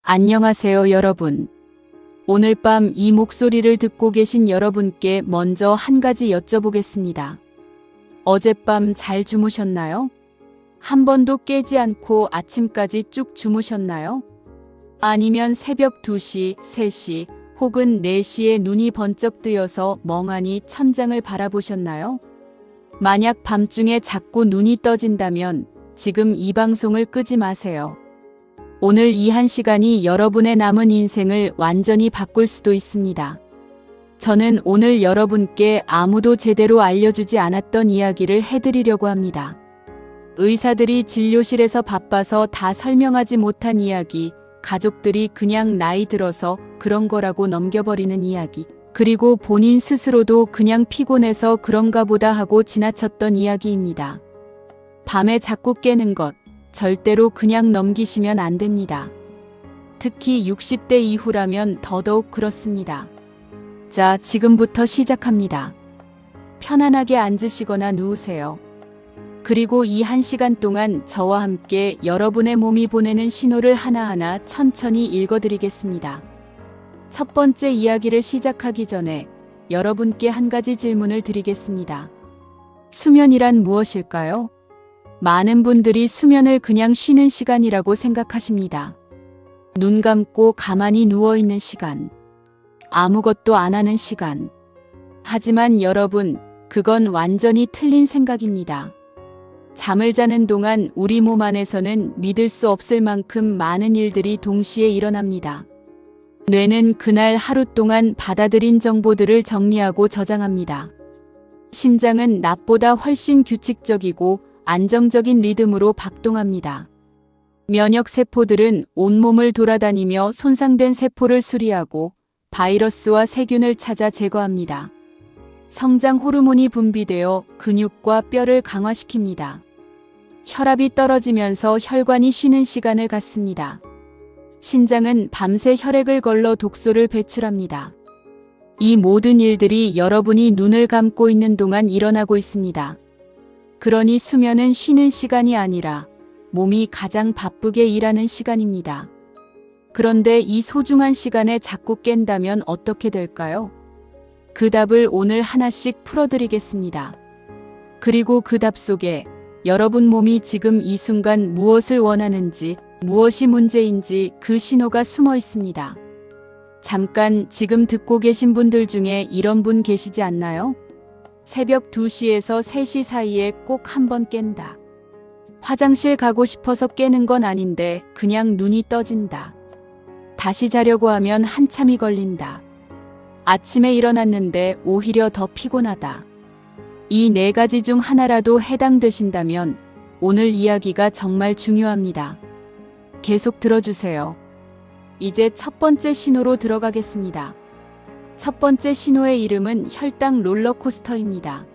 안녕하세요, 여러분. 오늘 밤 이 목소리를 듣고 계신 여러분께 먼저 한 가지 여쭤보겠습니다. 어젯밤 잘 주무셨나요? 한 번도 깨지 않고 아침까지 쭉 주무셨나요? 아니면 새벽 2시, 3시 혹은 4시에 눈이 번쩍 뜨여서 멍하니 천장을 바라보셨나요? 만약 밤중에 자꾸 눈이 떠진다면 지금 이 방송을 끄지 마세요. 오늘 이 한 시간이 여러분의 남은 인생을 완전히 바꿀 수도 있습니다. 저는 오늘 여러분께 아무도 제대로 알려주지 않았던 이야기를 해드리려고 합니다. 의사들이 진료실에서 바빠서 다 설명하지 못한 이야기, 가족들이 그냥 나이 들어서 그런 거라고 넘겨버리는 이야기, 그리고 본인 스스로도 그냥 피곤해서 그런가 보다 하고 지나쳤던 이야기입니다. 밤에 자꾸 깨는 것, 절대로 그냥 넘기시면 안 됩니다. 특히 60대 이후라면 더더욱 그렇습니다. 자, 지금부터 시작합니다. 편안하게 앉으시거나 누우세요. 그리고 이 한 시간 동안 저와 함께 여러분의 몸이 보내는 신호를 하나하나 천천히 읽어드리겠습니다. 첫 번째 이야기를 시작하기 전에 여러분께 한 가지 질문을 드리겠습니다. 수면이란 무엇일까요? 많은 분들이 수면을 그냥 쉬는 시간이라고 생각하십니다. 눈 감고 가만히 누워있는 시간, 아무것도 안 하는 시간. 하지만 여러분, 그건 완전히 틀린 생각입니다. 잠을 자는 동안 우리 몸 안에서는 믿을 수 없을 만큼 많은 일들이 동시에 일어납니다. 뇌는 그날 하루 동안 받아들인 정보들을 정리하고 저장합니다. 심장은 낮보다 훨씬 규칙적이고 안정적인 리듬으로 박동합니다. 면역 세포들은 온몸을 돌아다니며 손상된 세포를 수리하고 바이러스와 세균을 찾아 제거합니다. 성장 호르몬이 분비되어 근육과 뼈를 강화시킵니다. 혈압이 떨어지면서 혈관이 쉬는 시간을 갖습니다. 신장은 밤새 혈액을 걸러 독소를 배출합니다. 이 모든 일들이 여러분이 눈을 감고 있는 동안 일어나고 있습니다. 그러니 수면은 쉬는 시간이 아니라 몸이 가장 바쁘게 일하는 시간입니다. 그런데 이 소중한 시간에 자꾸 깬다면 어떻게 될까요? 그 답을 오늘 하나씩 풀어드리겠습니다. 그리고 그 답 속에 여러분 몸이 지금 이 순간 무엇을 원하는지, 무엇이 문제인지 그 신호가 숨어 있습니다. 잠깐 지금 듣고 계신 분들 중에 이런 분 계시지 않나요? 새벽 2시에서 3시 사이에 꼭 한 번 깬다. 화장실 가고 싶어서 깨는 건 아닌데 그냥 눈이 떠진다. 다시 자려고 하면 한참이 걸린다. 아침에 일어났는데 오히려 더 피곤하다. 이 4가지 중 하나라도 해당되신다면 오늘 이야기가 정말 중요합니다. 계속 들어주세요. 이제 첫 번째 신호로 들어가겠습니다. 첫 번째 신호의 이름은 혈당 롤러코스터입니다.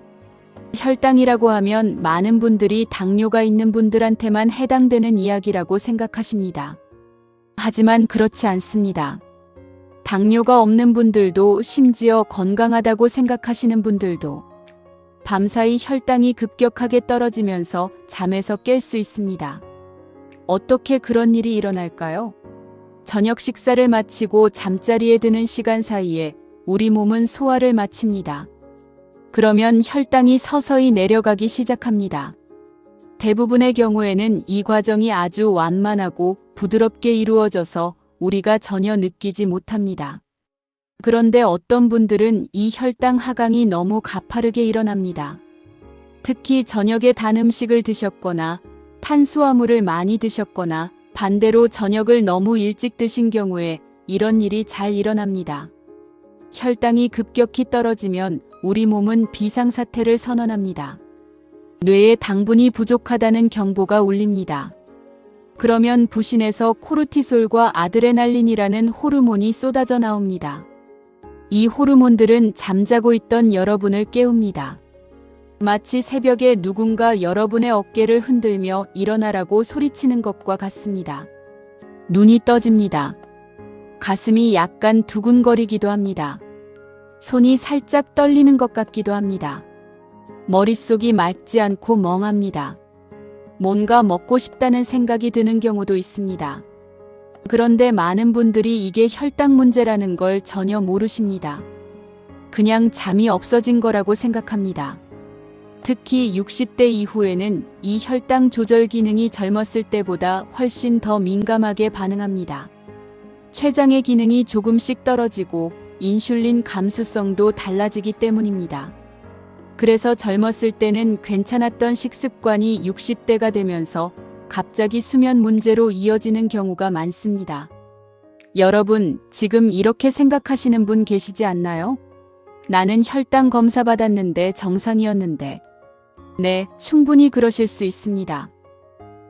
혈당이라고 하면 많은 분들이 당뇨가 있는 분들한테만 해당되는 이야기라고 생각하십니다. 하지만 그렇지 않습니다. 당뇨가 없는 분들도, 심지어 건강하다고 생각하시는 분들도 밤사이 혈당이 급격하게 떨어지면서 잠에서 깰 수 있습니다. 어떻게 그런 일이 일어날까요? 저녁 식사를 마치고 잠자리에 드는 시간 사이에 우리 몸은 소화를 마칩니다. 그러면 혈당이 서서히 내려가기 시작합니다. 대부분의 경우에는 이 과정이 아주 완만하고 부드럽게 이루어져서 우리가 전혀 느끼지 못합니다. 그런데 어떤 분들은 이 혈당 하강이 너무 가파르게 일어납니다. 특히 저녁에 단 음식을 드셨거나 탄수화물을 많이 드셨거나 반대로 저녁을 너무 일찍 드신 경우에 이런 일이 잘 일어납니다. 혈당이 급격히 떨어지면 우리 몸은 비상사태를 선언합니다. 뇌에 당분이 부족하다는 경보가 울립니다. 그러면 부신에서 코르티솔과 아드레날린이라는 호르몬이 쏟아져 나옵니다. 이 호르몬들은 잠자고 있던 여러분을 깨웁니다. 마치 새벽에 누군가 여러분의 어깨를 흔들며 일어나라고 소리치는 것과 같습니다. 눈이 떠집니다. 가슴이 약간 두근거리기도 합니다. 손이 살짝 떨리는 것 같기도 합니다. 머릿속이 맑지 않고 멍합니다. 뭔가 먹고 싶다는 생각이 드는 경우도 있습니다. 그런데 많은 분들이 이게 혈당 문제라는 걸 전혀 모르십니다. 그냥 잠이 없어진 거라고 생각합니다. 특히 60대 이후에는 이 혈당 조절 기능이 젊었을 때보다 훨씬 더 민감하게 반응합니다. 췌장의 기능이 조금씩 떨어지고 인슐린 감수성도 달라지기 때문입니다. 그래서 젊었을 때는 괜찮았던 식습관이 60대가 되면서 갑자기 수면 문제로 이어지는 경우가 많습니다. 여러분, 지금 이렇게 생각하시는 분 계시지 않나요? 나는 혈당 검사 받았는데 정상이었는데. 네, 충분히 그러실 수 있습니다.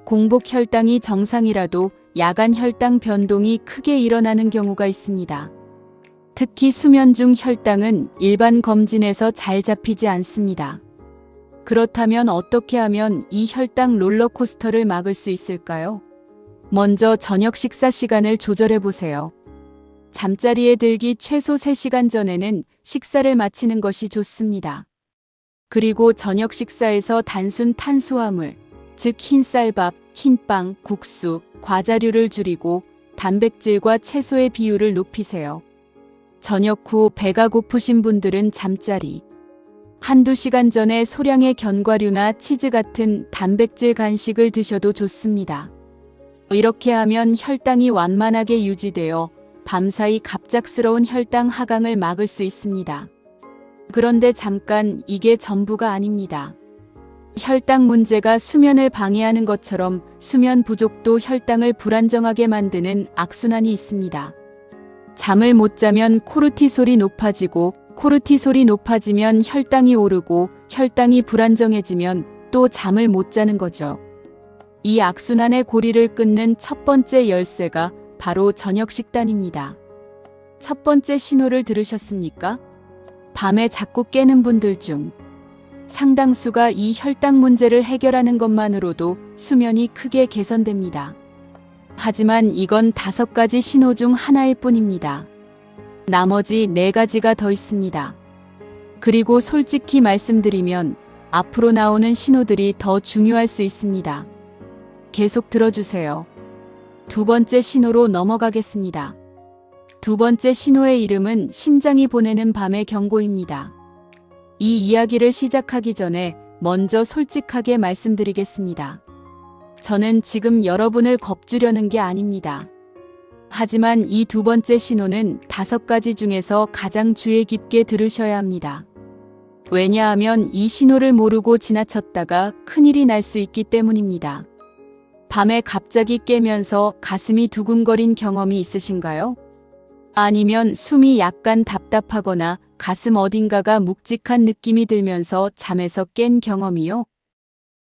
공복 혈당이 정상이라도 야간 혈당 변동이 크게 일어나는 경우가 있습니다. 특히 수면 중 혈당은 일반 검진에서 잘 잡히지 않습니다. 그렇다면 어떻게 하면 이 혈당 롤러코스터를 막을 수 있을까요? 먼저 저녁 식사 시간을 조절해 보세요. 잠자리에 들기 최소 3시간 전에는 식사를 마치는 것이 좋습니다. 그리고 저녁 식사에서 단순 탄수화물, 즉 흰쌀밥, 흰빵, 국수, 과자류를 줄이고 단백질과 채소의 비율을 높이세요. 저녁 후 배가 고프신 분들은 잠자리. 한두 시간 전에 소량의 견과류나 치즈 같은 단백질 간식을 드셔도 좋습니다. 이렇게 하면 혈당이 완만하게 유지되어 밤사이 갑작스러운 혈당 하강을 막을 수 있습니다. 그런데 잠깐, 이게 전부가 아닙니다. 혈당 문제가 수면을 방해하는 것처럼 수면 부족도 혈당을 불안정하게 만드는 악순환이 있습니다. 잠을 못 자면 코르티솔이 높아지고, 코르티솔이 높아지면 혈당이 오르고, 혈당이 불안정해지면 또 잠을 못 자는 거죠. 이 악순환의 고리를 끊는 첫 번째 열쇠가 바로 저녁 식단입니다. 첫 번째 신호를 들으셨습니까? 밤에 자꾸 깨는 분들 중 상당수가 이 혈당 문제를 해결하는 것만으로도 수면이 크게 개선됩니다. 하지만 이건 5가지 신호 중 하나일 뿐입니다. 나머지 4가지가 더 있습니다. 그리고 솔직히 말씀드리면 앞으로 나오는 신호들이 더 중요할 수 있습니다. 계속 들어주세요. 두 번째 신호로 넘어가겠습니다. 두 번째 신호의 이름은 심장이 보내는 밤의 경고입니다. 이 이야기를 시작하기 전에 먼저 솔직하게 말씀드리겠습니다. 저는 지금 여러분을 겁주려는 게 아닙니다. 하지만 이 두 번째 신호는 5가지 중에서 가장 주의 깊게 들으셔야 합니다. 왜냐하면 이 신호를 모르고 지나쳤다가 큰일이 날 수 있기 때문입니다. 밤에 갑자기 깨면서 가슴이 두근거린 경험이 있으신가요? 아니면 숨이 약간 답답하거나 가슴 어딘가가 묵직한 느낌이 들면서 잠에서 깬 경험이요?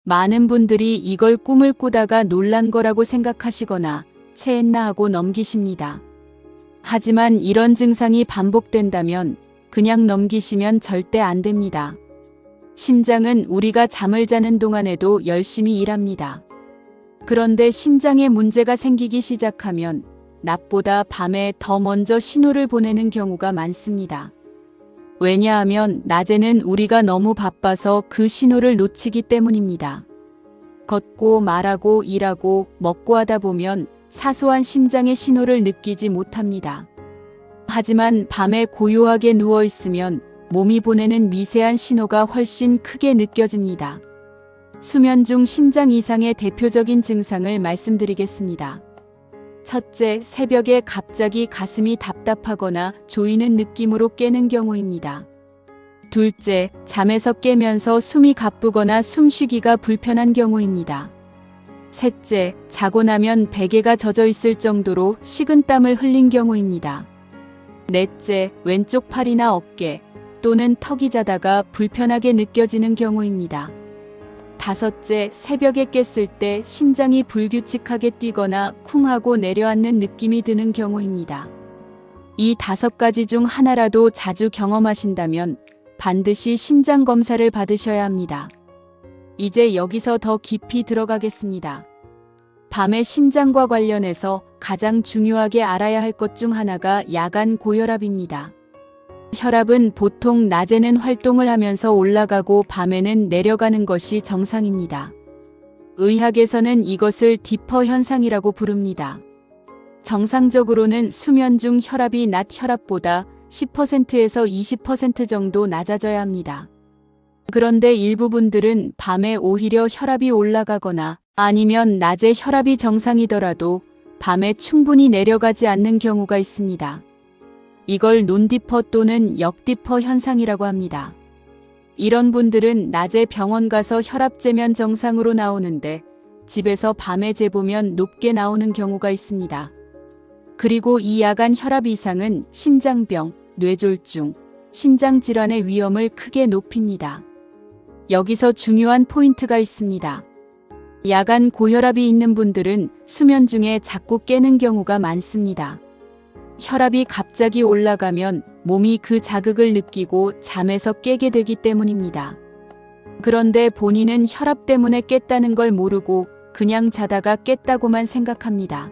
많은 분들이 이걸 꿈을 꾸다가 놀란 거라고 생각하시거나 체했나 하고 넘기십니다. 하지만 이런 증상이 반복된다면 그냥 넘기시면 절대 안 됩니다. 심장은 우리가 잠을 자는 동안에도 열심히 일합니다. 그런데 심장에 문제가 생기기 시작하면 낮보다 밤에 더 먼저 신호를 보내는 경우가 많습니다. 왜냐하면 낮에는 우리가 너무 바빠서 그 신호를 놓치기 때문입니다. 걷고 말하고 일하고 먹고 하다 보면 사소한 심장의 신호를 느끼지 못합니다. 하지만 밤에 고요하게 누워 있으면 몸이 보내는 미세한 신호가 훨씬 크게 느껴집니다. 수면 중 심장 이상의 대표적인 증상을 말씀드리겠습니다. 첫째, 새벽에 갑자기 가슴이 답답하거나 조이는 느낌으로 깨는 경우입니다. 둘째, 잠에서 깨면서 숨이 가쁘거나 숨쉬기가 불편한 경우입니다. 셋째, 자고 나면 베개가 젖어 있을 정도로 식은땀을 흘린 경우입니다. 넷째, 왼쪽 팔이나 어깨 또는 턱이 자다가 불편하게 느껴지는 경우입니다. 다섯째, 새벽에 깼을 때 심장이 불규칙하게 뛰거나 쿵하고 내려앉는 느낌이 드는 경우입니다. 이 5가지 중 하나라도 자주 경험하신다면 반드시 심장 검사를 받으셔야 합니다. 이제 여기서 더 깊이 들어가겠습니다. 밤에 심장과 관련해서 가장 중요하게 알아야 할 것 중 하나가 야간 고혈압입니다. 혈압은 보통 낮에는 활동을 하면서 올라가고 밤에는 내려가는 것이 정상입니다. 의학에서는 이것을 디퍼 현상이라고 부릅니다. 정상적으로는 수면 중 혈압이 낮 혈압보다 10%에서 20% 정도 낮아져야 합니다. 그런데 일부 분들은 밤에 오히려 혈압이 올라가거나 아니면 낮에 혈압이 정상이더라도 밤에 충분히 내려가지 않는 경우가 있습니다. 이걸 논디퍼 또는 역디퍼 현상이라고 합니다. 이런 분들은 낮에 병원 가서 혈압 재면 정상으로 나오는데 집에서 밤에 재보면 높게 나오는 경우가 있습니다. 그리고 이 야간 혈압 이상은 심장병, 뇌졸중, 신장질환의 위험을 크게 높입니다. 여기서 중요한 포인트가 있습니다. 야간 고혈압이 있는 분들은 수면 중에 자꾸 깨는 경우가 많습니다. 혈압이 갑자기 올라가면 몸이 그 자극을 느끼고 잠에서 깨게 되기 때문입니다. 그런데 본인은 혈압 때문에 깼다는 걸 모르고 그냥 자다가 깼다고만 생각합니다.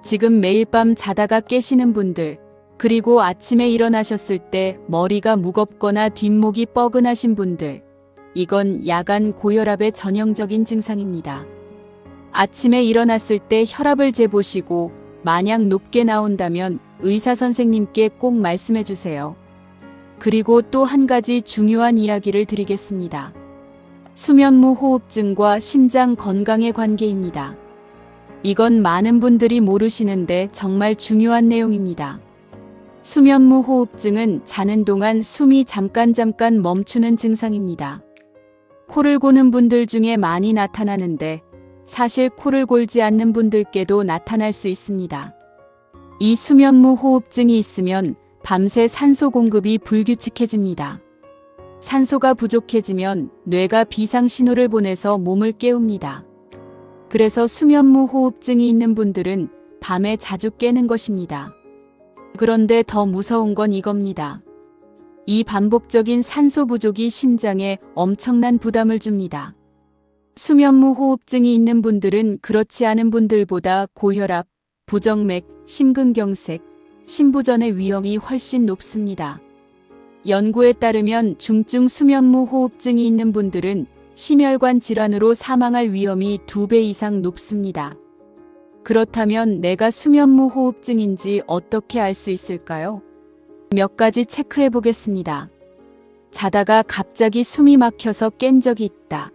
지금 매일 밤 자다가 깨시는 분들, 그리고 아침에 일어나셨을 때 머리가 무겁거나 뒷목이 뻐근하신 분들, 이건 야간 고혈압의 전형적인 증상입니다. 아침에 일어났을 때 혈압을 재보시고 만약 높게 나온다면 의사 선생님께 꼭 말씀해 주세요. 그리고 또 한 가지 중요한 이야기를 드리겠습니다. 수면무 호흡증과 심장 건강의 관계입니다. 이건 많은 분들이 모르시는데 정말 중요한 내용입니다. 수면무 호흡증은 자는 동안 숨이 잠깐 멈추는 증상입니다. 코를 고는 분들 중에 많이 나타나는데 사실 코를 골지 않는 분들께도 나타날 수 있습니다. 이 수면무 호흡증이 있으면 밤새 산소 공급이 불규칙해집니다. 산소가 부족해지면 뇌가 비상신호를 보내서 몸을 깨웁니다. 그래서 수면무 호흡증이 있는 분들은 밤에 자주 깨는 것입니다. 그런데 더 무서운 건 이겁니다. 이 반복적인 산소 부족이 심장에 엄청난 부담을 줍니다. 수면무 호흡증이 있는 분들은 그렇지 않은 분들보다 고혈압, 부정맥, 심근경색, 심부전의 위험이 훨씬 높습니다. 연구에 따르면 중증 수면무 호흡증이 있는 분들은 심혈관 질환으로 사망할 위험이 2배 이상 높습니다. 그렇다면 내가 수면무 호흡증인지 어떻게 알 수 있을까요? 몇 가지 체크해 보겠습니다. 자다가 갑자기 숨이 막혀서 깬 적이 있다.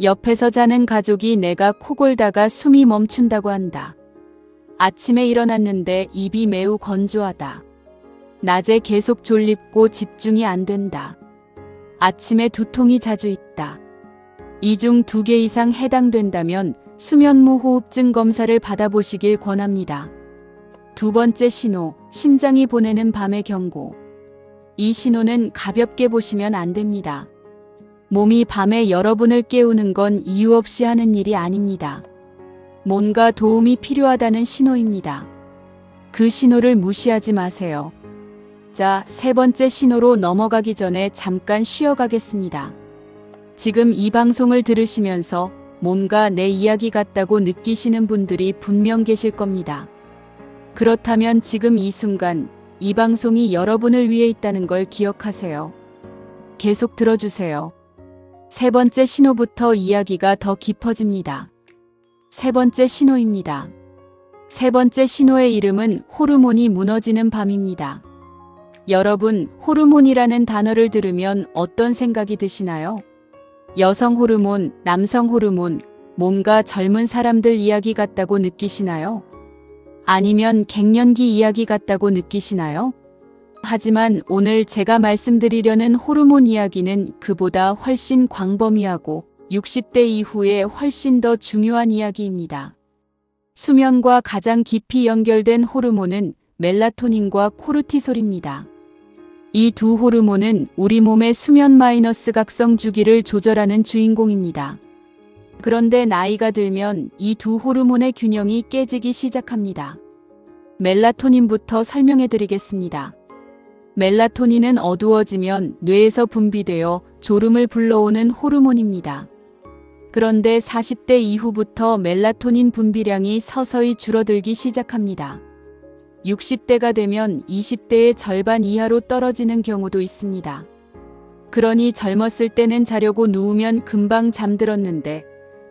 옆에서 자는 가족이 내가 코 골다가 숨이 멈춘다고 한다. 아침에 일어났는데 입이 매우 건조하다. 낮에 계속 졸립고 집중이 안 된다. 아침에 두통이 자주 있다. 이 중 2개 이상 해당된다면 수면무 호흡증 검사를 받아보시길 권합니다. 두 번째 신호, 심장이 보내는 밤의 경고. 이 신호는 가볍게 보시면 안 됩니다. 몸이 밤에 여러분을 깨우는 건 이유 없이 하는 일이 아닙니다. 뭔가 도움이 필요하다는 신호입니다. 그 신호를 무시하지 마세요. 자, 세 번째 신호로 넘어가기 전에 잠깐 쉬어가겠습니다. 지금 이 방송을 들으시면서 뭔가 내 이야기 같다고 느끼시는 분들이 분명 계실 겁니다. 그렇다면 지금 이 순간 이 방송이 여러분을 위해 있다는 걸 기억하세요. 계속 들어주세요. 세 번째 신호부터 이야기가 더 깊어집니다. 세 번째 신호입니다. 세 번째 신호의 이름은 호르몬이 무너지는 밤입니다. 여러분, 호르몬이라는 단어를 들으면 어떤 생각이 드시나요? 여성 호르몬, 남성 호르몬, 뭔가 젊은 사람들 이야기 같다고 느끼시나요? 아니면 갱년기 이야기 같다고 느끼시나요? 하지만 오늘 제가 말씀드리려는 호르몬 이야기는 그보다 훨씬 광범위하고 60대 이후에 훨씬 더 중요한 이야기입니다. 수면과 가장 깊이 연결된 호르몬은 멜라토닌과 코르티솔입니다. 이 두 호르몬은 우리 몸의 수면 마이너스 각성 주기를 조절하는 주인공입니다. 그런데 나이가 들면 이 두 호르몬의 균형이 깨지기 시작합니다. 멜라토닌부터 설명해 드리겠습니다. 멜라토닌은 어두워지면 뇌에서 분비되어 졸음을 불러오는 호르몬입니다. 그런데 40대 이후부터 멜라토닌 분비량이 서서히 줄어들기 시작합니다. 60대가 되면 20대의 절반 이하로 떨어지는 경우도 있습니다. 그러니 젊었을 때는 자려고 누우면 금방 잠들었는데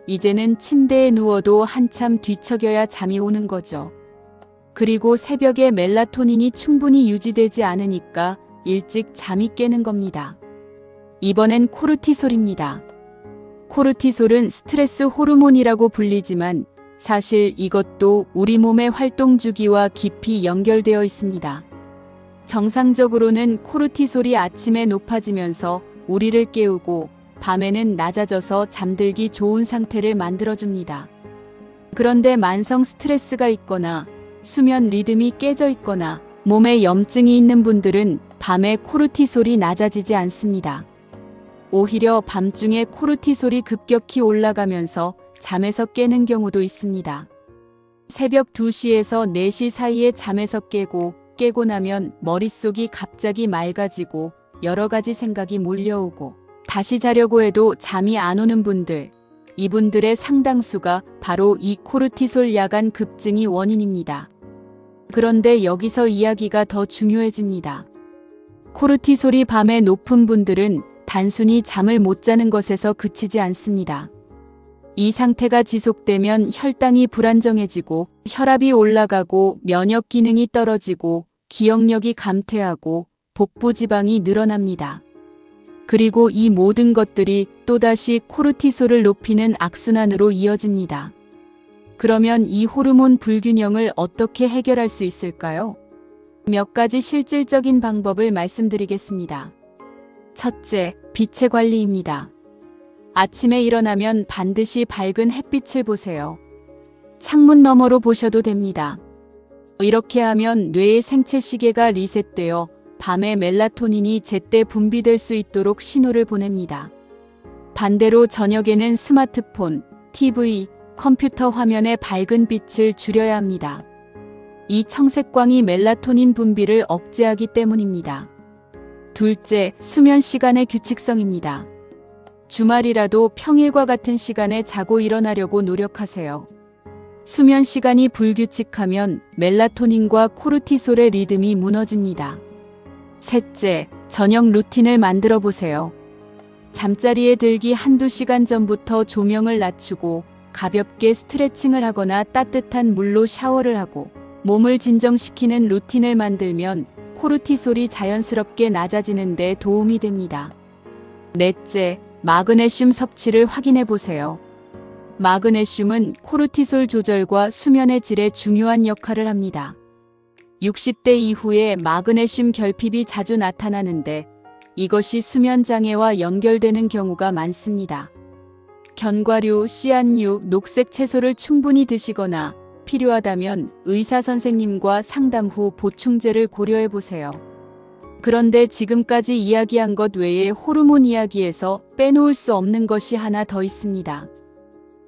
이제는 침대에 누워도 한참 뒤척여야 잠이 오는 거죠. 그리고 새벽에 멜라토닌이 충분히 유지되지 않으니까 일찍 잠이 깨는 겁니다. 이번엔 코르티솔입니다. 코르티솔은 스트레스 호르몬이라고 불리지만 사실 이것도 우리 몸의 활동 주기와 깊이 연결되어 있습니다. 정상적으로는 코르티솔이 아침에 높아지면서 우리를 깨우고 밤에는 낮아져서 잠들기 좋은 상태를 만들어줍니다. 그런데 만성 스트레스가 있거나 수면 리듬이 깨져 있거나 몸에 염증이 있는 분들은 밤에 코르티솔이 낮아지지 않습니다. 오히려 밤중에 코르티솔이 급격히 올라가면서 잠에서 깨는 경우도 있습니다. 새벽 2시에서 4시 사이에 잠에서 깨고 나면 머릿속이 갑자기 맑아지고 여러 가지 생각이 몰려오고 다시 자려고 해도 잠이 안 오는 분들, 이분들의 상당수가 바로 이 코르티솔 야간 급증이 원인입니다. 그런데 여기서 이야기가 더 중요해집니다. 코르티솔이 밤에 높은 분들은 단순히 잠을 못 자는 것에서 그치지 않습니다. 이 상태가 지속되면 혈당이 불안정해지고 혈압이 올라가고 면역 기능이 떨어지고 기억력이 감퇴하고 복부 지방이 늘어납니다. 그리고 이 모든 것들이 또다시 코르티솔을 높이는 악순환으로 이어집니다. 그러면 이 호르몬 불균형을 어떻게 해결할 수 있을까요? 몇 가지 실질적인 방법을 말씀드리겠습니다. 첫째, 빛의 관리입니다. 아침에 일어나면 반드시 밝은 햇빛을 보세요. 창문 너머로 보셔도 됩니다. 이렇게 하면 뇌의 생체 시계가 리셋되어 밤에 멜라토닌이 제때 분비될 수 있도록 신호를 보냅니다. 반대로 저녁에는 스마트폰, TV, 컴퓨터 화면의 밝은 빛을 줄여야 합니다. 이 청색광이 멜라토닌 분비를 억제하기 때문입니다. 둘째, 수면 시간의 규칙성입니다. 주말이라도 평일과 같은 시간에 자고 일어나려고 노력하세요. 수면 시간이 불규칙하면 멜라토닌과 코르티솔의 리듬이 무너집니다. 셋째, 저녁 루틴을 만들어 보세요. 잠자리에 들기 한두 시간 전부터 조명을 낮추고 가볍게 스트레칭을 하거나 따뜻한 물로 샤워를 하고 몸을 진정시키는 루틴을 만들면 코르티솔이 자연스럽게 낮아지는 데 도움이 됩니다. 넷째, 마그네슘 섭취를 확인해 보세요. 마그네슘은 코르티솔 조절과 수면의 질에 중요한 역할을 합니다. 60대 이후에 마그네슘 결핍이 자주 나타나는데 이것이 수면 장애와 연결되는 경우가 많습니다. 견과류, 씨앗류, 녹색 채소를 충분히 드시거나 필요하다면 의사 선생님과 상담 후 보충제를 고려해 보세요. 그런데 지금까지 이야기한 것 외에 호르몬 이야기에서 빼놓을 수 없는 것이 하나 더 있습니다.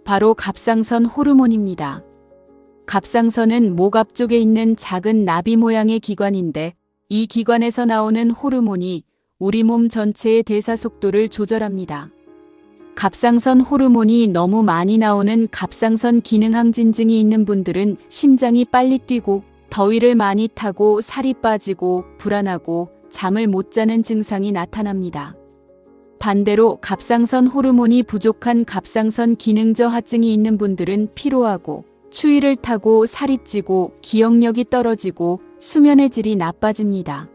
바로 갑상선 호르몬입니다. 갑상선은 목 앞쪽에 있는 작은 나비 모양의 기관인데 이 기관에서 나오는 호르몬이 우리 몸 전체의 대사 속도를 조절합니다. 갑상선 호르몬이 너무 많이 나오는 갑상선 기능 항진증이 있는 분들은 심장이 빨리 뛰고 더위를 많이 타고 살이 빠지고 불안하고 잠을 못 자는 증상이 나타납니다. 반대로 갑상선 호르몬이 부족한 갑상선 기능 저하증이 있는 분들은 피로하고 추위를 타고 살이 찌고 기억력이 떨어지고 수면의 질이 나빠집니다.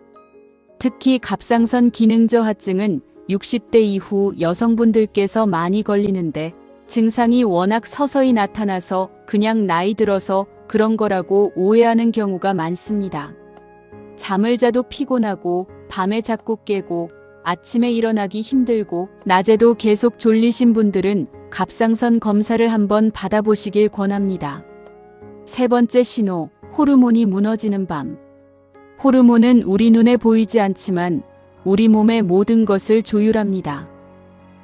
특히 갑상선 기능 저하증은 60대 이후 여성분들께서 많이 걸리는데 증상이 워낙 서서히 나타나서 그냥 나이 들어서 그런 거라고 오해하는 경우가 많습니다. 잠을 자도 피곤하고 밤에 자꾸 깨고 아침에 일어나기 힘들고 낮에도 계속 졸리신 분들은 갑상선 검사를 한번 받아보시길 권합니다. 세 번째 신호, 호르몬이 무너지는 밤. 호르몬은 우리 눈에 보이지 않지만 우리 몸의 모든 것을 조율합니다.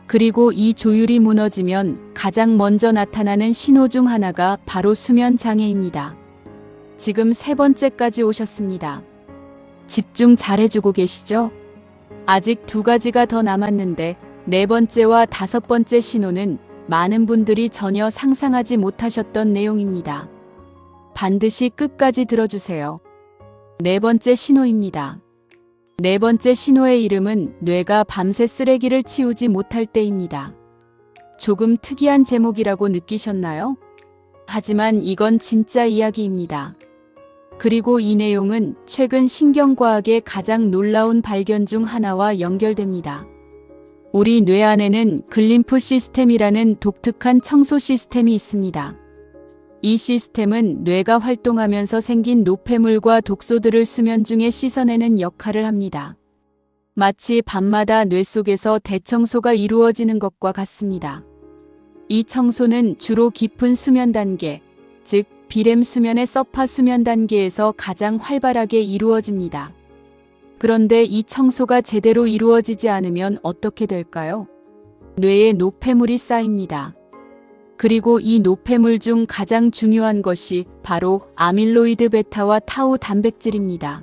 그리고 이 조율이 무너지면 가장 먼저 나타나는 신호 중 하나가 바로 수면 장애입니다. 지금 세 번째까지 오셨습니다. 집중 잘해주고 계시죠? 아직 두 가지가 더 남았는데 네 번째와 다섯 번째 신호는 많은 분들이 전혀 상상하지 못하셨던 내용입니다. 반드시 끝까지 들어주세요. 네 번째 신호입니다. 네 번째 신호의 이름은 뇌가 밤새 쓰레기를 치우지 못할 때입니다. 조금 특이한 제목이라고 느끼셨나요? 하지만 이건 진짜 이야기입니다. 그리고 이 내용은 최근 신경과학의 가장 놀라운 발견 중 하나와 연결됩니다. 우리 뇌 안에는 글림프 시스템이라는 독특한 청소 시스템이 있습니다. 이 시스템은 뇌가 활동하면서 생긴 노폐물과 독소들을 수면 중에 씻어내는 역할을 합니다. 마치 밤마다 뇌 속에서 대청소가 이루어지는 것과 같습니다. 이 청소는 주로 깊은 수면 단계, 즉 비렘 수면의 서파 수면 단계에서 가장 활발하게 이루어집니다. 그런데 이 청소가 제대로 이루어지지 않으면 어떻게 될까요? 뇌에 노폐물이 쌓입니다. 그리고 이 노폐물 중 가장 중요한 것이 바로 아밀로이드 베타와 타우 단백질입니다.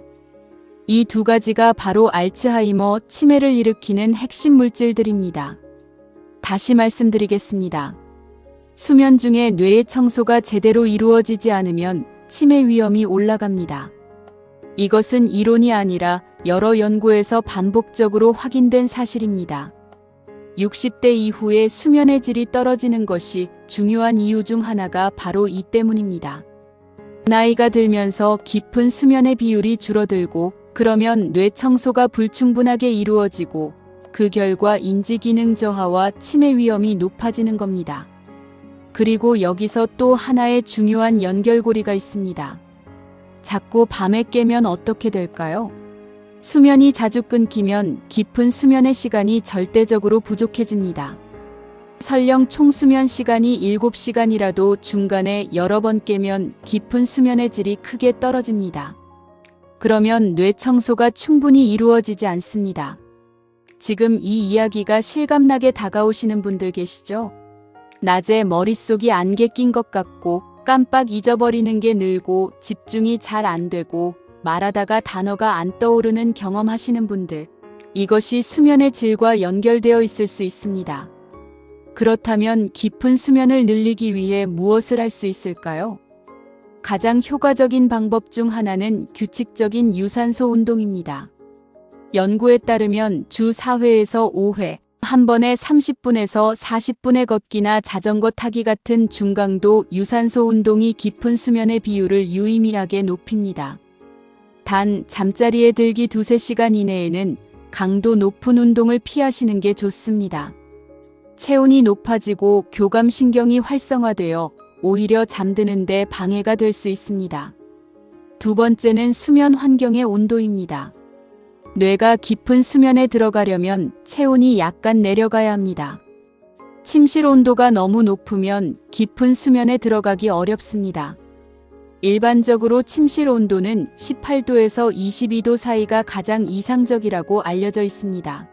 이 두 가지가 바로 알츠하이머, 치매를 일으키는 핵심 물질들입니다. 다시 말씀드리겠습니다. 수면 중에 뇌의 청소가 제대로 이루어지지 않으면 치매 위험이 올라갑니다. 이것은 이론이 아니라 여러 연구에서 반복적으로 확인된 사실입니다. 60대 이후에 수면의 질이 떨어지는 것이 중요한 이유 중 하나가 바로 이 때문입니다. 나이가 들면서 깊은 수면의 비율이 줄어들고 그러면 뇌 청소가 불충분하게 이루어지고 그 결과 인지기능 저하와 치매 위험이 높아지는 겁니다. 그리고 여기서 또 하나의 중요한 연결고리가 있습니다. 자꾸 밤에 깨면 어떻게 될까요? 수면이 자주 끊기면 깊은 수면의 시간이 절대적으로 부족해집니다. 설령 총 수면 시간이 7시간이라도 중간에 여러 번 깨면 깊은 수면의 질이 크게 떨어집니다. 그러면 뇌 청소가 충분히 이루어지지 않습니다. 지금 이 이야기가 실감나게 다가오시는 분들 계시죠? 낮에 머릿속이 안개 낀 것 같고 깜빡 잊어버리는 게 늘고 집중이 잘 안 되고 말하다가 단어가 안 떠오르는 경험하시는 분들, 이것이 수면의 질과 연결되어 있을 수 있습니다. 그렇다면 깊은 수면을 늘리기 위해 무엇을 할 수 있을까요? 가장 효과적인 방법 중 하나는 규칙적인 유산소 운동입니다. 연구에 따르면 주 4회에서 5회, 한 번에 30분에서 40분의 걷기나 자전거 타기 같은 중강도 유산소 운동이 깊은 수면의 비율을 유의미하게 높입니다. 단, 잠자리에 들기 2~3시간 이내에는 강도 높은 운동을 피하시는 게 좋습니다. 체온이 높아지고 교감신경이 활성화되어 오히려 잠드는 데 방해가 될 수 있습니다. 두 번째는 수면 환경의 온도입니다. 뇌가 깊은 수면에 들어가려면 체온이 약간 내려가야 합니다. 침실 온도가 너무 높으면 깊은 수면에 들어가기 어렵습니다. 일반적으로 침실 온도는 18도에서 22도 사이가 가장 이상적이라고 알려져 있습니다.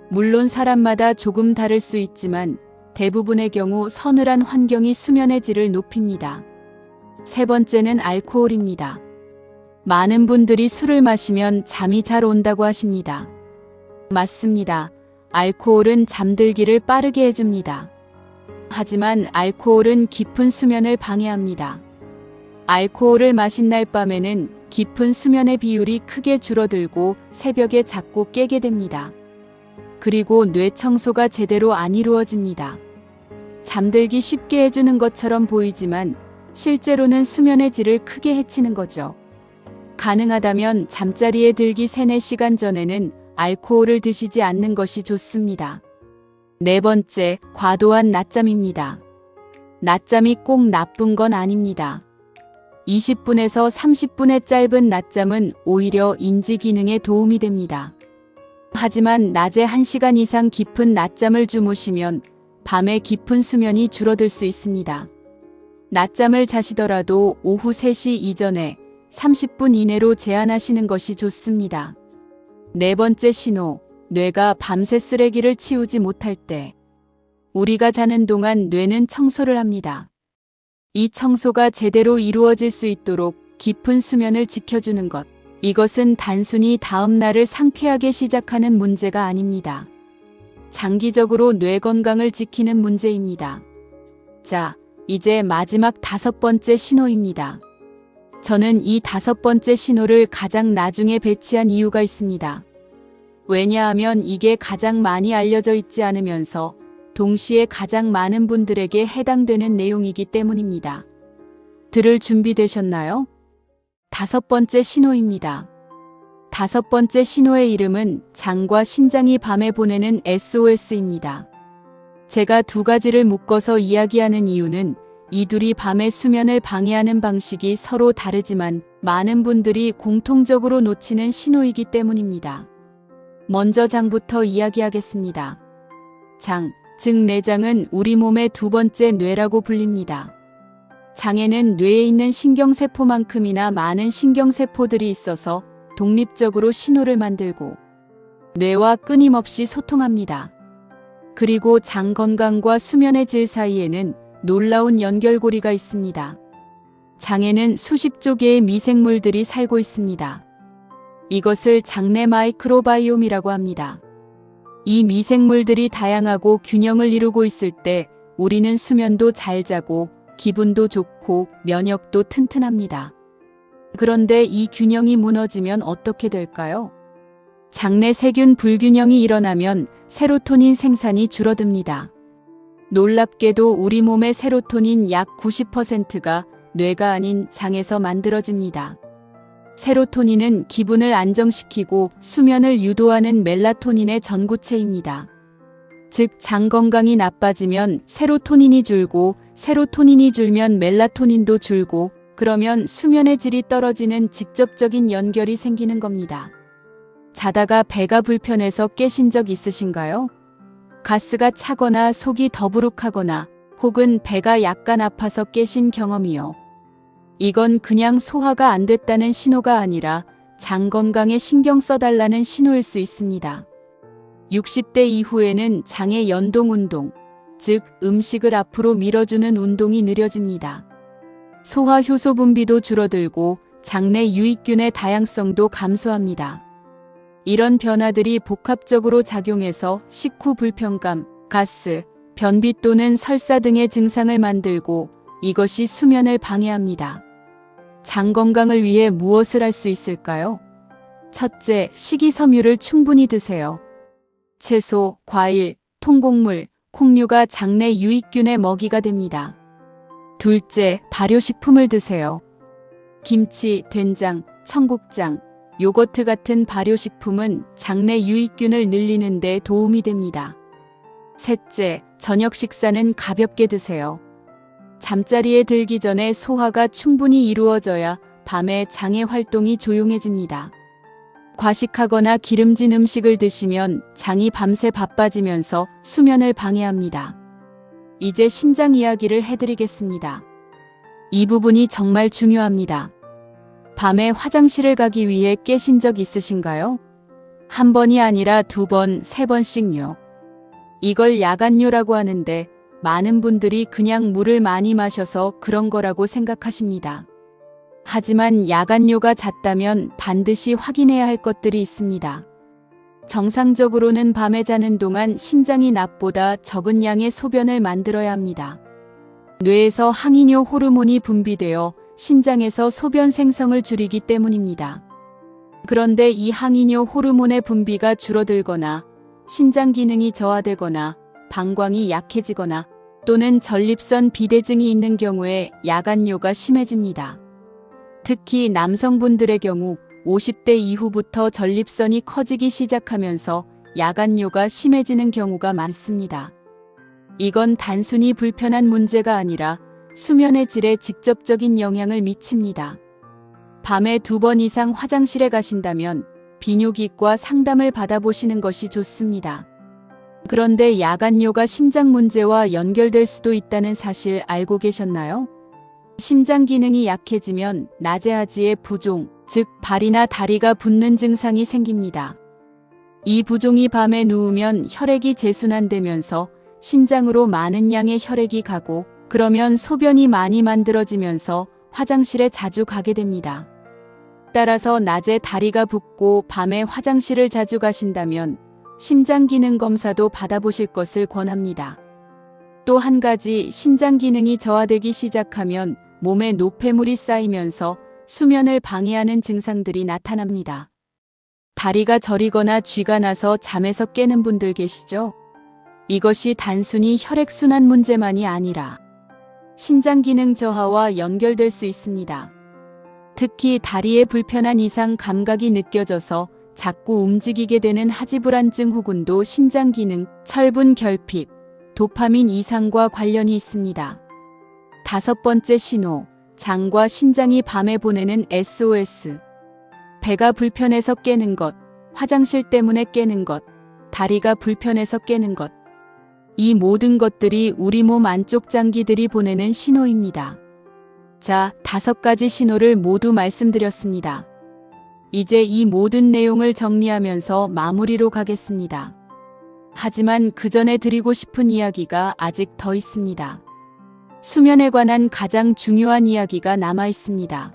물론 사람마다 조금 다를 수 있지만 대부분의 경우 서늘한 환경이 수면의 질을 높입니다. 세 번째는 알코올입니다. 많은 분들이 술을 마시면 잠이 잘 온다고 하십니다. 맞습니다. 알코올은 잠들기를 빠르게 해줍니다. 하지만 알코올은 깊은 수면을 방해합니다. 알코올을 마신 날 밤에는 깊은 수면의 비율이 크게 줄어들고 새벽에 자꾸 깨게 됩니다. 그리고 뇌 청소가 제대로 안 이루어집니다. 잠들기 쉽게 해주는 것처럼 보이지만 실제로는 수면의 질을 크게 해치는 거죠. 가능하다면 잠자리에 들기 3~4시간 전에는 알코올을 드시지 않는 것이 좋습니다. 네 번째, 과도한 낮잠입니다. 낮잠이 꼭 나쁜 건 아닙니다. 20분에서 30분의 짧은 낮잠은 오히려 인지 기능에 도움이 됩니다. 하지만 낮에 1시간 이상 깊은 낮잠을 주무시면 밤에 깊은 수면이 줄어들 수 있습니다. 낮잠을 자시더라도 오후 3시 이전에 30분 이내로 제한하시는 것이 좋습니다. 네 번째 신호, 뇌가 밤새 쓰레기를 치우지 못할 때. 우리가 자는 동안 뇌는 청소를 합니다. 이 청소가 제대로 이루어질 수 있도록 깊은 수면을 지켜주는 것. 이것은 단순히 다음 날을 상쾌하게 시작하는 문제가 아닙니다. 장기적으로 뇌 건강을 지키는 문제입니다. 자, 이제 마지막 5번째 신호입니다. 저는 이 5번째 신호를 가장 나중에 배치한 이유가 있습니다. 왜냐하면 이게 가장 많이 알려져 있지 않으면서 동시에 가장 많은 분들에게 해당되는 내용이기 때문입니다. 들을 준비되셨나요? 다섯 번째 신호입니다. 다섯 번째 신호의 이름은 장과 신장이 밤에 보내는 SOS입니다. 제가 두 가지를 묶어서 이야기하는 이유는 이 둘이 밤의 수면을 방해하는 방식이 서로 다르지만 많은 분들이 공통적으로 놓치는 신호이기 때문입니다. 먼저 장부터 이야기하겠습니다. 장, 즉 내장은 우리 몸의 두 번째 뇌라고 불립니다. 장에는 뇌에 있는 신경세포만큼이나 많은 신경세포들이 있어서 독립적으로 신호를 만들고 뇌와 끊임없이 소통합니다. 그리고 장 건강과 수면의 질 사이에는 놀라운 연결고리가 있습니다. 장에는 수십조 개의 미생물들이 살고 있습니다. 이것을 장내 마이크로바이옴이라고 합니다. 이 미생물들이 다양하고 균형을 이루고 있을 때 우리는 수면도 잘 자고 기분도 좋고 면역도 튼튼합니다. 그런데 이 균형이 무너지면 어떻게 될까요? 장내 세균 불균형이 일어나면 세로토닌 생산이 줄어듭니다. 놀랍게도 우리 몸의 세로토닌 약 90%가 뇌가 아닌 장에서 만들어집니다. 세로토닌은 기분을 안정시키고 수면을 유도하는 멜라토닌의 전구체입니다. 즉, 장 건강이 나빠지면 세로토닌이 줄고 세로토닌이 줄면 멜라토닌도 줄고 그러면 수면의 질이 떨어지는 직접적인 연결이 생기는 겁니다. 자다가 배가 불편해서 깨신 적 있으신가요? 가스가 차거나 속이 더부룩하거나 혹은 배가 약간 아파서 깨신 경험이요. 이건 그냥 소화가 안 됐다는 신호가 아니라 장 건강에 신경 써달라는 신호일 수 있습니다. 60대 이후에는 장의 연동 운동, 즉 음식을 앞으로 밀어주는 운동이 느려집니다. 소화 효소 분비도 줄어들고 장내 유익균의 다양성도 감소합니다. 이런 변화들이 복합적으로 작용해서 식후 불편감, 가스, 변비 또는 설사 등의 증상을 만들고 이것이 수면을 방해합니다. 장 건강을 위해 무엇을 할 수 있을까요? 첫째, 식이섬유를 충분히 드세요. 채소, 과일, 통곡물, 콩류가 장내 유익균의 먹이가 됩니다. 둘째, 발효식품을 드세요. 김치, 된장, 청국장, 요거트 같은 발효식품은 장내 유익균을 늘리는 데 도움이 됩니다. 셋째, 저녁 식사는 가볍게 드세요. 잠자리에 들기 전에 소화가 충분히 이루어져야 밤에 장의 활동이 조용해집니다. 과식하거나 기름진 음식을 드시면 장이 밤새 바빠지면서 수면을 방해합니다. 이제 신장 이야기를 해드리겠습니다. 이 부분이 정말 중요합니다. 밤에 화장실을 가기 위해 깨신 적 있으신가요? 한 번이 아니라 두 번, 세 번씩요. 이걸 야간뇨라고 하는데 많은 분들이 그냥 물을 많이 마셔서 그런 거라고 생각하십니다. 하지만 야간뇨가 잦다면 반드시 확인해야 할 것들이 있습니다. 정상적으로는 밤에 자는 동안 신장이 낮보다 적은 양의 소변을 만들어야 합니다. 뇌에서 항이뇨 호르몬이 분비되어 신장에서 소변 생성을 줄이기 때문입니다. 그런데 이 항이뇨 호르몬의 분비가 줄어들거나 신장 기능이 저하되거나 방광이 약해지거나 또는 전립선 비대증이 있는 경우에 야간뇨가 심해집니다. 특히 남성분들의 경우 50대 이후부터 전립선이 커지기 시작하면서 야간뇨가 심해지는 경우가 많습니다. 이건 단순히 불편한 문제가 아니라 수면의 질에 직접적인 영향을 미칩니다. 밤에 2번 이상 화장실에 가신다면 비뇨기과 상담을 받아보시는 것이 좋습니다. 그런데 야간뇨가 심장 문제와 연결될 수도 있다는 사실 알고 계셨나요? 심장 기능이 약해지면 낮에 하지의 부종, 즉 발이나 다리가 붓는 증상이 생깁니다. 이 부종이 밤에 누우면 혈액이 재순환되면서 신장으로 많은 양의 혈액이 가고 그러면 소변이 많이 만들어지면서 화장실에 자주 가게 됩니다. 따라서 낮에 다리가 붓고 밤에 화장실을 자주 가신다면 심장 기능 검사도 받아보실 것을 권합니다. 또 한 가지, 신장 기능이 저하되기 시작하면 몸에 노폐물이 쌓이면서 수면을 방해하는 증상들이 나타납니다. 다리가 저리거나 쥐가 나서 잠에서 깨는 분들 계시죠? 이것이 단순히 혈액순환 문제만이 아니라 신장 기능 저하와 연결될 수 있습니다. 특히 다리에 불편한 이상 감각이 느껴져서 자꾸 움직이게 되는 하지불안증 후군도 신장 기능, 철분 결핍, 도파민 이상과 관련이 있습니다. 5번째 신호, 장과 신장이 밤에 보내는 SOS. 배가 불편해서 깨는 것, 화장실 때문에 깨는 것, 다리가 불편해서 깨는 것. 이 모든 것들이 우리 몸 안쪽 장기들이 보내는 신호입니다. 자, 5가지 신호를 모두 말씀드렸습니다. 이제 이 모든 내용을 정리하면서 마무리로 가겠습니다. 하지만 그 전에 드리고 싶은 이야기가 아직 더 있습니다. 수면에 관한 가장 중요한 이야기가 남아 있습니다.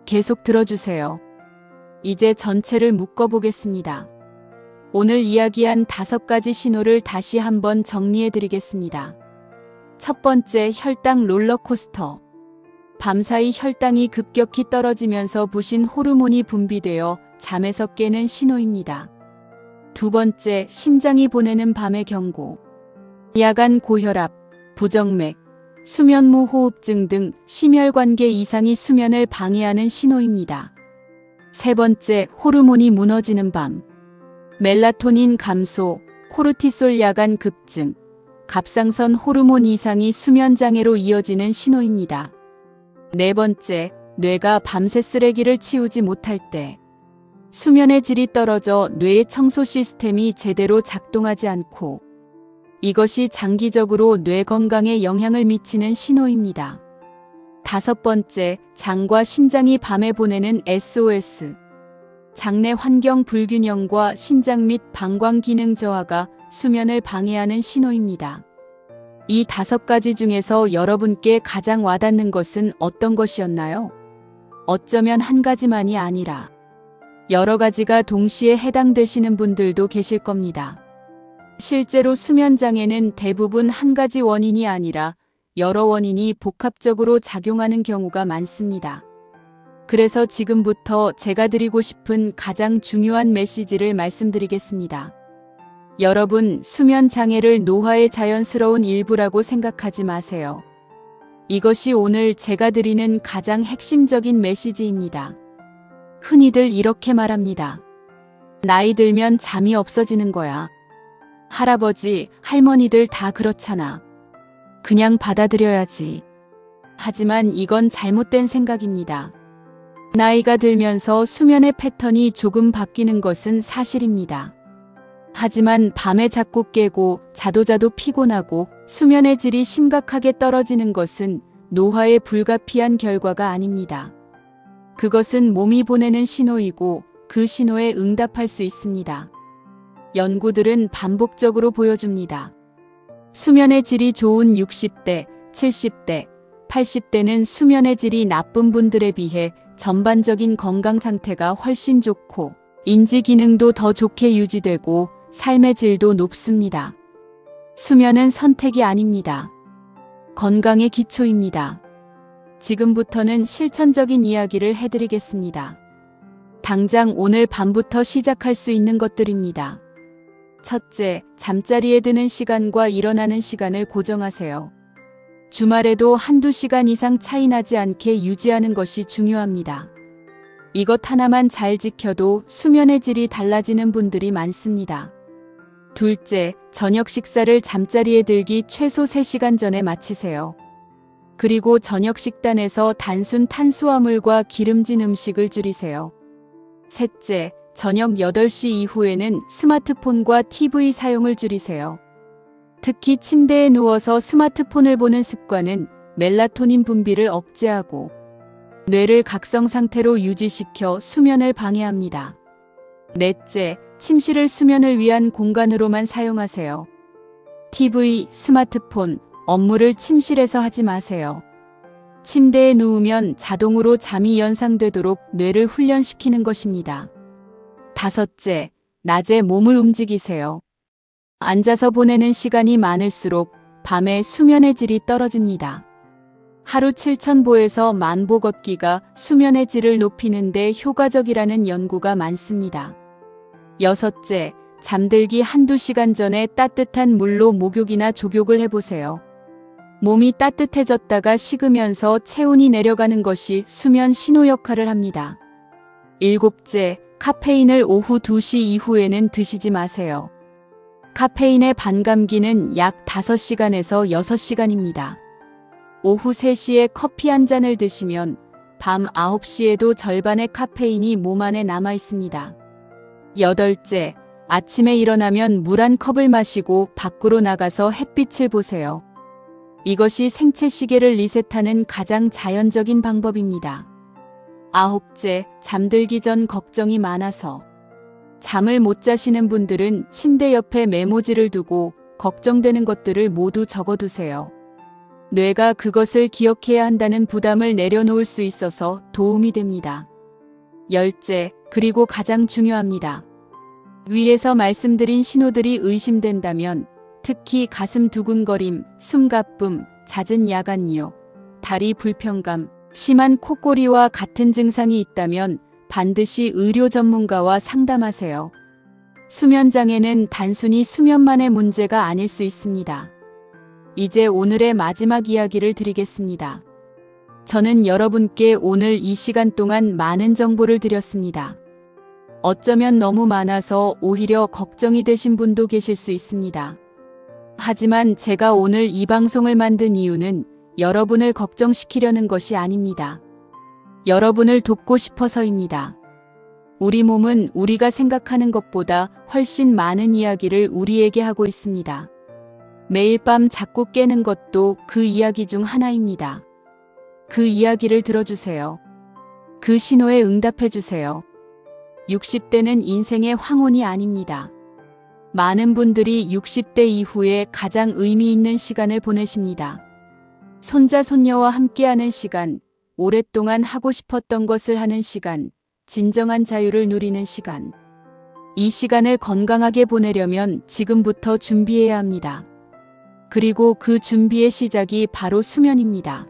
계속 들어주세요. 이제 전체를 묶어보겠습니다. 오늘 이야기한 5가지 신호를 다시 한번 정리해 드리겠습니다. 첫 번째, 혈당 롤러코스터. 밤사이 혈당이 급격히 떨어지면서 부신 호르몬이 분비되어 잠에서 깨는 신호입니다. 두 번째, 심장이 보내는 밤의 경고. 야간 고혈압, 부정맥, 수면무 호흡증 등 심혈관계 이상이 수면을 방해하는 신호입니다. 세 번째, 호르몬이 무너지는 밤. 멜라토닌 감소, 코르티솔 야간 급증, 갑상선 호르몬 이상이 수면 장애로 이어지는 신호입니다. 네 번째, 뇌가 밤새 쓰레기를 치우지 못할 때. 수면의 질이 떨어져 뇌의 청소 시스템이 제대로 작동하지 않고 이것이 장기적으로 뇌 건강에 영향을 미치는 신호입니다. 5번째, 장과 신장이 밤에 보내는 SOS. 장내 환경 불균형과 신장 및 방광 기능 저하가 수면을 방해하는 신호입니다. 이 5가지 중에서 여러분께 가장 와닿는 것은 어떤 것이었나요? 어쩌면 한 가지만이 아니라 여러 가지가 동시에 해당되시는 분들도 계실 겁니다. 실제로 수면 장애는 대부분 한 가지 원인이 아니라 여러 원인이 복합적으로 작용하는 경우가 많습니다. 그래서 지금부터 제가 드리고 싶은 가장 중요한 메시지를 말씀드리겠습니다. 여러분, 수면 장애를 노화의 자연스러운 일부라고 생각하지 마세요. 이것이 오늘 제가 드리는 가장 핵심적인 메시지입니다. 흔히들 이렇게 말합니다. 나이 들면 잠이 없어지는 거야. 할아버지, 할머니들 다 그렇잖아. 그냥 받아들여야지. 하지만 이건 잘못된 생각입니다. 나이가 들면서 수면의 패턴이 조금 바뀌는 것은 사실입니다. 하지만 밤에 자꾸 깨고 자도 피곤하고 수면의 질이 심각하게 떨어지는 것은 노화의 불가피한 결과가 아닙니다. 그것은 몸이 보내는 신호이고 그 신호에 응답할 수 있습니다. 연구들은 반복적으로 보여줍니다. 수면의 질이 좋은 60대, 70대, 80대는 수면의 질이 나쁜 분들에 비해 전반적인 건강 상태가 훨씬 좋고 인지 기능도 더 좋게 유지되고 삶의 질도 높습니다. 수면은 선택이 아닙니다. 건강의 기초입니다. 지금부터는 실천적인 이야기를 해드리겠습니다. 당장 오늘 밤부터 시작할 수 있는 것들입니다. 첫째, 잠자리에 드는 시간과 일어나는 시간을 고정하세요. 주말에도 1~2시간 이상 차이 나지 않게 유지하는 것이 중요합니다. 이것 하나만 잘 지켜도 수면의 질이 달라지는 분들이 많습니다. 둘째, 저녁 식사를 잠자리에 들기 최소 3시간 전에 마치세요. 그리고 저녁 식단에서 단순 탄수화물과 기름진 음식을 줄이세요. 셋째, 저녁 8시 이후에는 스마트폰과 TV 사용을 줄이세요. 특히 침대에 누워서 스마트폰을 보는 습관은 멜라토닌 분비를 억제하고 뇌를 각성 상태로 유지시켜 수면을 방해합니다. 넷째, 침실을 수면을 위한 공간으로만 사용하세요. TV, 스마트폰, 업무를 침실에서 하지 마세요. 침대에 누우면 자동으로 잠이 연상되도록 뇌를 훈련시키는 것입니다. 다섯째, 낮에 몸을 움직이세요. 앉아서 보내는 시간이 많을수록 밤에 수면의 질이 떨어집니다. 하루 7,000보에서 10,000보 걷기가 수면의 질을 높이는 데 효과적이라는 연구가 많습니다. 여섯째, 잠들기 1~2시간 전에 따뜻한 물로 목욕이나 족욕을 해보세요. 몸이 따뜻해졌다가 식으면서 체온이 내려가는 것이 수면 신호 역할을 합니다. 일곱째, 카페인을 오후 2시 이후에는 드시지 마세요. 카페인의 반감기는 약 5시간에서 6시간입니다. 오후 3시에 커피 한 잔을 드시면 밤 9시에도 절반의 카페인이 몸 안에 남아 있습니다. 여덟째, 아침에 일어나면 물 한 컵을 마시고 밖으로 나가서 햇빛을 보세요. 이것이 생체 시계를 리셋하는 가장 자연적인 방법입니다. 아홉째, 잠들기 전 걱정이 많아서. 잠을 못 자시는 분들은 침대 옆에 메모지를 두고 걱정되는 것들을 모두 적어두세요. 뇌가 그것을 기억해야 한다는 부담을 내려놓을 수 있어서 도움이 됩니다. 열째, 그리고 가장 중요합니다. 위에서 말씀드린 신호들이 의심된다면 특히 가슴 두근거림, 숨가쁨, 잦은 야간요, 다리 불편감, 심한 코골이와 같은 증상이 있다면 반드시 의료 전문가와 상담하세요. 수면장애는 단순히 수면만의 문제가 아닐 수 있습니다. 이제 오늘의 마지막 이야기를 드리겠습니다. 저는 여러분께 오늘 이 시간 동안 많은 정보를 드렸습니다. 어쩌면 너무 많아서 오히려 걱정이 되신 분도 계실 수 있습니다. 하지만 제가 오늘 이 방송을 만든 이유는 여러분을 걱정시키려는 것이 아닙니다. 여러분을 돕고 싶어서입니다. 우리 몸은 우리가 생각하는 것보다 훨씬 많은 이야기를 우리에게 하고 있습니다. 매일 밤 자꾸 깨는 것도 그 이야기 중 하나입니다. 그 이야기를 들어주세요. 그 신호에 응답해주세요. 60대는 인생의 황혼이 아닙니다. 많은 분들이 60대 이후에 가장 의미 있는 시간을 보내십니다. 손자, 손녀와 함께하는 시간, 오랫동안 하고 싶었던 것을 하는 시간, 진정한 자유를 누리는 시간. 이 시간을 건강하게 보내려면 지금부터 준비해야 합니다. 그리고 그 준비의 시작이 바로 수면입니다.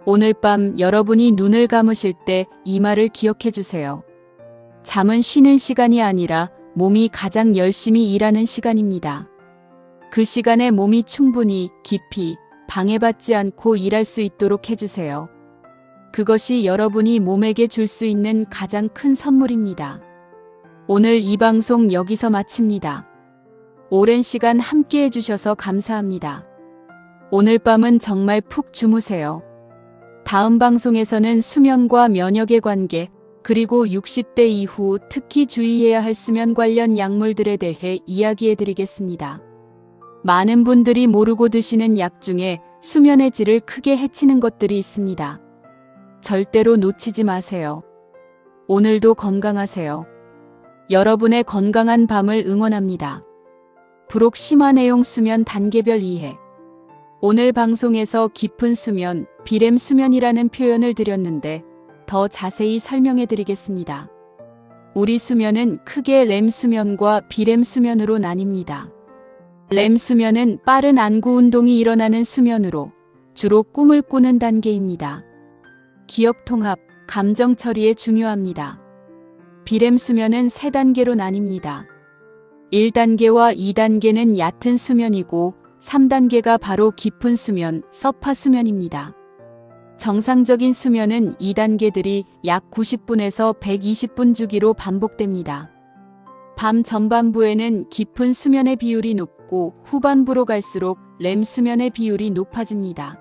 오늘 밤 여러분이 눈을 감으실 때 이 말을 기억해 주세요. 잠은 쉬는 시간이 아니라 몸이 가장 열심히 일하는 시간입니다. 그 시간에 몸이 충분히, 깊이, 방해받지 않고 일할 수 있도록 해주세요. 그것이 여러분이 몸에게 줄 수 있는 가장 큰 선물입니다. 오늘 이 방송 여기서 마칩니다. 오랜 시간 함께 해주셔서 감사합니다. 오늘 밤은 정말 푹 주무세요. 다음 방송에서는 수면과 면역의 관계, 그리고 60대 이후 특히 주의해야 할 수면 관련 약물들에 대해 이야기해 드리겠습니다. 많은 분들이 모르고 드시는 약 중에 수면의 질을 크게 해치는 것들이 있습니다. 절대로 놓치지 마세요. 오늘도 건강하세요. 여러분의 건강한 밤을 응원합니다. 부록 심화 내용 수면 단계별 이해. 오늘 방송에서 깊은 수면, 비렘 수면이라는 표현을 드렸는데 더 자세히 설명해 드리겠습니다. 우리 수면은 크게 렘 수면과 비렘 수면으로 나뉩니다. 렘 수면은 빠른 안구 운동이 일어나는 수면으로 주로 꿈을 꾸는 단계입니다. 기억 통합, 감정 처리에 중요합니다. 비렘 수면은 3단계로 나뉩니다. 1단계와 2단계는 얕은 수면이고 3단계가 바로 깊은 수면, 서파 수면입니다. 정상적인 수면은 2단계들이 약 90분에서 120분 주기로 반복됩니다. 밤 전반부에는 깊은 수면의 비율이 높고 후반부로 갈수록 렘 수면의 비율이 높아집니다.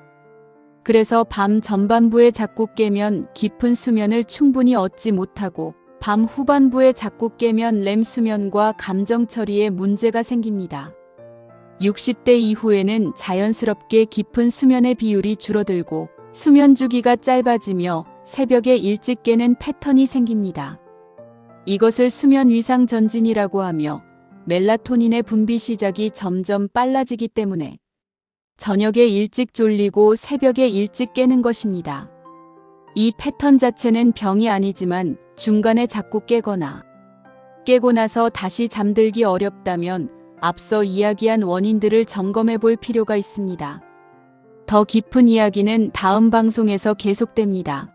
그래서 밤 전반부에 자꾸 깨면 깊은 수면을 충분히 얻지 못하고 밤 후반부에 자꾸 깨면 렘 수면과 감정 처리에 문제가 생깁니다. 60대 이후에는 자연스럽게 깊은 수면의 비율이 줄어들고 수면 주기가 짧아지며 새벽에 일찍 깨는 패턴이 생깁니다. 이것을 수면 위상 전진이라고 하며 멜라토닌의 분비 시작이 점점 빨라지기 때문에 저녁에 일찍 졸리고 새벽에 일찍 깨는 것입니다. 이 패턴 자체는 병이 아니지만 중간에 자꾸 깨거나 깨고 나서 다시 잠들기 어렵다면 앞서 이야기한 원인들을 점검해 볼 필요가 있습니다. 더 깊은 이야기는 다음 방송에서 계속됩니다.